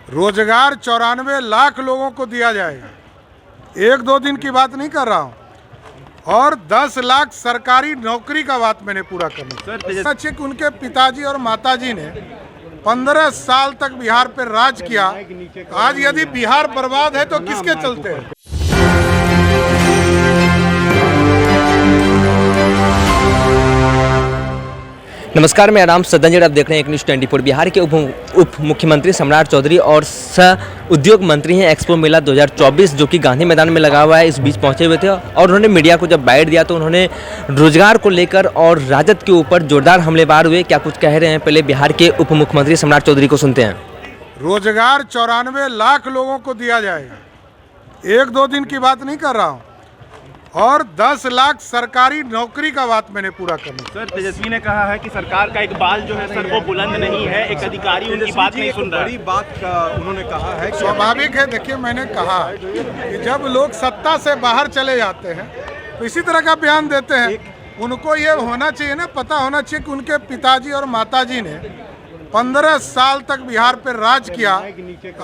रोजगार 94 लाख लोगों को दिया जाएगा। एक दो दिन की बात नहीं कर रहा हूँ। और 10 लाख सरकारी नौकरी का बात मैंने पूरा करना। सच है कि उनके पिताजी और माताजी ने 15 साल तक बिहार पर राज किया। आज यदि बिहार बर्बाद है तो किसके चलते है? नमस्कार, मैं राम सदंजर। आप देख रहे हैं एक न्यूज़ 24। बिहार के उप मुख्यमंत्री सम्राट चौधरी और उद्योग मंत्री हैं एक्सपो मेला 2024 जो कि गांधी मैदान में लगा हुआ है, इस बीच पहुंचे हुए थे और उन्होंने मीडिया को जब बाइट दिया तो उन्होंने रोजगार को लेकर और राजद के ऊपर जोरदार हमलेबार हुए। क्या कुछ कह रहे हैं, पहले बिहार के उप मुख्यमंत्री सम्राट चौधरी को सुनते हैं। रोजगार 94 लाख लोगों को दिया जाएगा। एक दो दिन की बात नहीं कर रहा हूँ। और 10 लाख सरकारी नौकरी का बात मैंने पूरा करना। सर, तेजस्वी ने कहा है कि सरकार का एक बाल जो है सर वो बुलंद नहीं है, एक अधिकारी उनकी बात नहीं सुन रहा है। बड़ी बात का उन्होंने कहा है। स्वाभाविक है। देखिए, मैंने कहा कि जब लोग सत्ता से बाहर चले जाते हैं तो इसी तरह का बयान देते हैं। उनको ये होना चाहिए ना, पता होना चाहिए कि उनके पिताजी और माताजी ने 15 साल तक बिहार पर राज किया।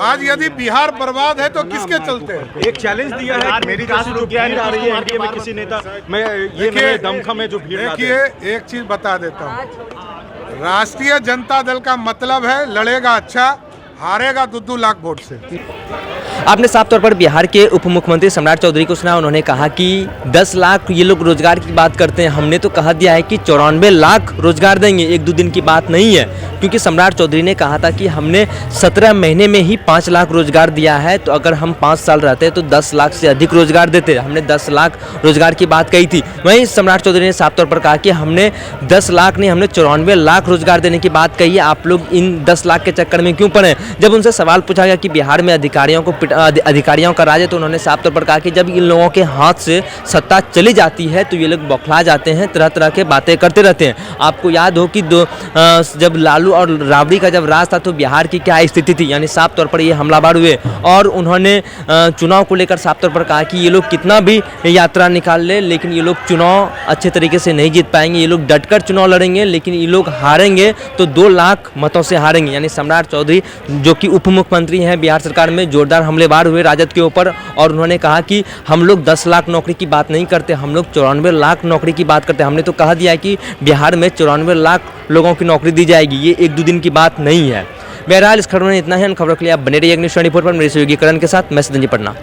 आज यदि बिहार बर्बाद है तो किसके चलते है? एक चैलेंज दिया है, मेरी जैसी जो भीड़ आ रही है एनडीए में किसी नेता मैं ये मेरे दमखम है जो भीड़। देखिए, एक चीज बता देता हूँ। राष्ट्रीय जनता दल का मतलब है लड़ेगा अच्छा, हारेगा 2-2 लाख वोट से। आपने साफ तौर पर बिहार के उप मुख्यमंत्री सम्राट चौधरी को सुना। उन्होंने कहा कि 10 लाख ये लोग रोजगार की बात करते हैं, हमने तो कहा दिया है कि 94 लाख रोजगार देंगे। एक दो दिन की बात नहीं है, क्योंकि सम्राट चौधरी ने कहा था कि हमने 17 महीने में ही 5 लाख रोजगार दिया है, तो अगर हम 5 साल रहते तो 10 लाख से अधिक रोजगार देते। हमने 10 लाख रोजगार की बात कही थी। वहीं सम्राट चौधरी ने साफ तौर पर कहा कि हमने 10 लाख नहीं, हमने 94 लाख रोजगार देने की बात कही है। आप लोग इन 10 लाख के चक्कर में क्यों पड़े? जब उनसे सवाल पूछा गया कि बिहार में अधिकारियों का राज है, तो उन्होंने साफ तौर पर कहा कि जब इन लोगों के हाथ से सत्ता चली जाती है तो ये लोग बौखला जाते हैं, तरह तरह के बातें करते रहते हैं। आपको याद हो कि जब लालू और राबड़ी का जब राज था तो बिहार की क्या स्थिति थी, यानी साफ तौर पर ये हमलावर हुए। और उन्होंने चुनाव को लेकर साफ तौर पर कहा कि ये लोग कितना भी यात्रा निकाल ले, लेकिन ये लोग चुनाव अच्छे तरीके से नहीं जीत पाएंगे। ये लोग डटकर चुनाव लड़ेंगे, लेकिन ये लोग हारेंगे तो 2 लाख मतों से हारेंगे। यानी सम्राट चौधरी जो कि उप मुख्यमंत्री हैं बिहार सरकार में, जोरदार हमलेबार हुए राजद के ऊपर। और उन्होंने कहा कि हम लोग 10 लाख नौकरी की बात नहीं करते, हम लोग 94 लाख नौकरी की बात करते हैं। हमने तो कहा दिया है कि बिहार में 94 लाख लोगों की नौकरी दी जाएगी। ये एक दो दिन की बात नहीं है। बहरहाल इस खबर में इतना है। इन खबरों के लिए आप बने रहिए न्यूज़ 24 पर। मेरे सहयोगी करण के साथ मैं सदंजी पटना।